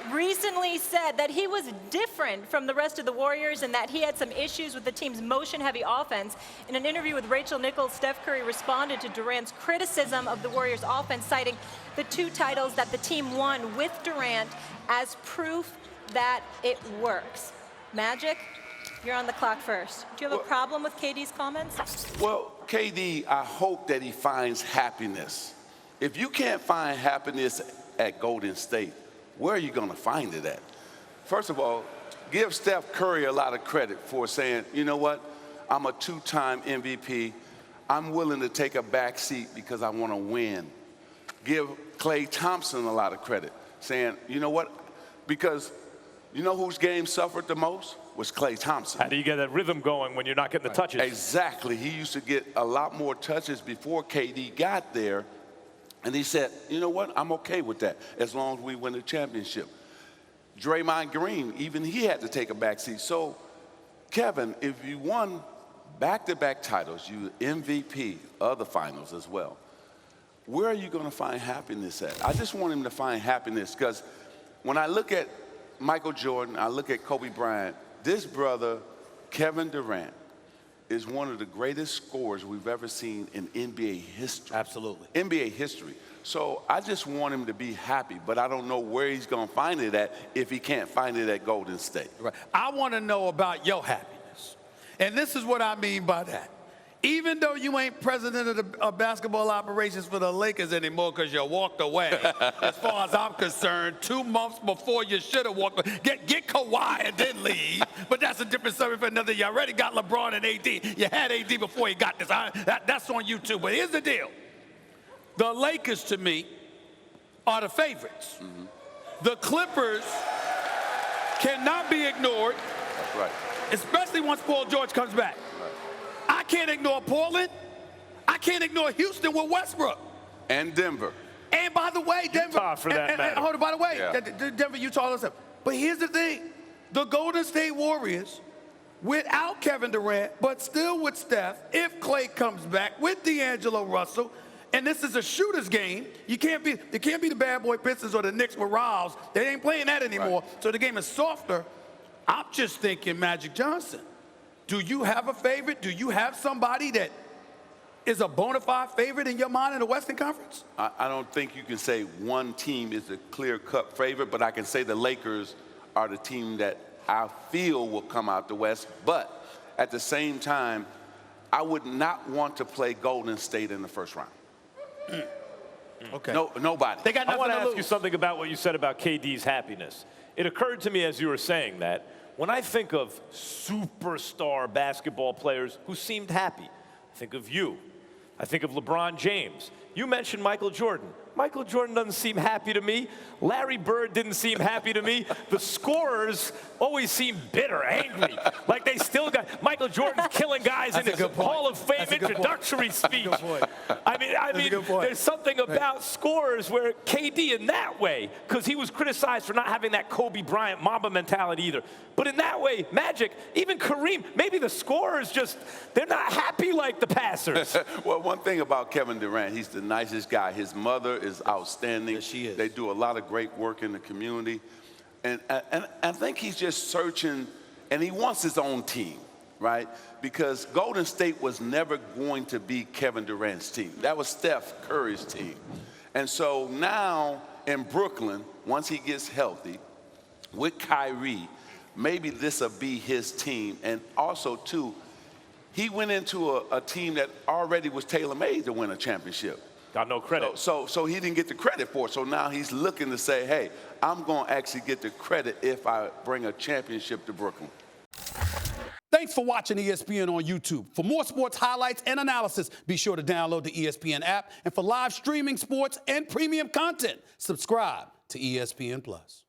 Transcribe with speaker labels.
Speaker 1: Durant recently said that he was different from the rest of the Warriors and that he had some issues with the team's motion-heavy offense. In an interview with Rachel Nichols, Steph Curry responded to Durant's criticism of the Warriors' offense, citing the 2 titles that the team won with Durant as proof that it works. Magic, you're on the clock first. Do you have a problem with KD's comments?
Speaker 2: Well, KD, I hope that he finds happiness. If you can't find happiness at Golden State, where are you going to find it at? First of all, give Steph Curry a lot of credit for saying, you know what, I'm a 2-time MVP. I'm willing to take a back seat because I want to win. Give Klay Thompson a lot of credit, saying, you know what, because you know whose game suffered the most? Was Klay Thompson.
Speaker 3: How do you get that rhythm going when you're not getting the touches?
Speaker 2: Exactly. He used to get a lot more touches before KD got there. And he said, you know what, I'm okay with that as long as we win the championship. Draymond Green, even he had to take a back seat. So, Kevin, if you won back-to-back titles, you MVP of the finals as well, where are you going to find happiness at? I just want him to find happiness because when I look at Michael Jordan, I look at Kobe Bryant, this brother, Kevin Durant, is one of the greatest scorers we've ever seen in NBA history.
Speaker 4: Absolutely.
Speaker 2: NBA history. So I just want him to be happy, but I don't know where he's going to find it at if he can't find it at Golden State.
Speaker 4: Right. I want to know about your happiness. And this is what I mean by that. Even though you ain't president of basketball operations for the Lakers anymore because you walked away, as far as I'm concerned, 2 months before you should have walked away. Get Kawhi and then leave. But that's a different story for another. You already got LeBron and AD. You had AD before you got this. That's on you too. But here's the deal. The Lakers, to me, are the favorites. Mm-hmm. The Clippers cannot be ignored.
Speaker 2: That's right.
Speaker 4: Especially once Paul George comes back. I can't ignore Portland. I can't ignore Houston with Westbrook.
Speaker 2: And Denver.
Speaker 4: And by the way, Denver.
Speaker 3: Utah, for that matter.
Speaker 4: Hold on, by the way,
Speaker 2: yeah.
Speaker 4: Denver, Utah, all that stuff. But here's the thing. The Golden State Warriors, without Kevin Durant, but still with Steph, if Klay comes back, with D'Angelo Russell, and this is a shooter's game, it can't be the bad boy Pistons or the Knicks with Riles. They ain't playing that anymore. Right. So the game is softer. I'm just thinking Magic Johnson. Do you have a favorite? Do you have somebody that is a bona fide favorite in your mind in the Western Conference?
Speaker 2: I don't think you can say one team is a clear-cut favorite, but I can say the Lakers are the team that I feel will come out the West. But at the same time, I would not want to play Golden State in the first round.
Speaker 4: Okay.
Speaker 2: No, nobody.
Speaker 4: They got
Speaker 3: I want to ask
Speaker 4: lose.
Speaker 3: you something about what you said about KD's happiness. It occurred to me as you were saying that, when I think of superstar basketball players who seemed happy, I think of you. I think of LeBron James. You mentioned Michael Jordan. Michael Jordan doesn't seem happy to me. Larry Bird didn't seem happy to me. The scorers always seem bitter, angry. Like they still got Michael Jordan's killing guys in his Hall of Fame introductory speech. I mean, there's something about scorers where KD in that way, because he was criticized for not having that Kobe Bryant Mamba mentality either. But in that way, Magic, even Kareem, maybe the scorers just, they're not happy like the passers.
Speaker 2: Well, one thing about Kevin Durant, he's the nicest guy. His mother is outstanding.
Speaker 4: Yes, she is.
Speaker 2: They do a lot of great work in the community. And I think he's just searching, and he wants his own team, right? Because Golden State was never going to be Kevin Durant's team. That was Steph Curry's team. And so now in Brooklyn, once he gets healthy, with Kyrie, maybe this will be his team. And also, too, he went into a team that already was tailor-made to win a championship.
Speaker 3: Got no credit.
Speaker 2: So he didn't get the credit for it. So now he's looking to say, hey, I'm going to actually get the credit if I bring a championship to Brooklyn.
Speaker 5: Thanks for watching ESPN on YouTube. For more sports highlights and analysis, be sure to download the ESPN app. And for live streaming sports and premium content, subscribe to ESPN+.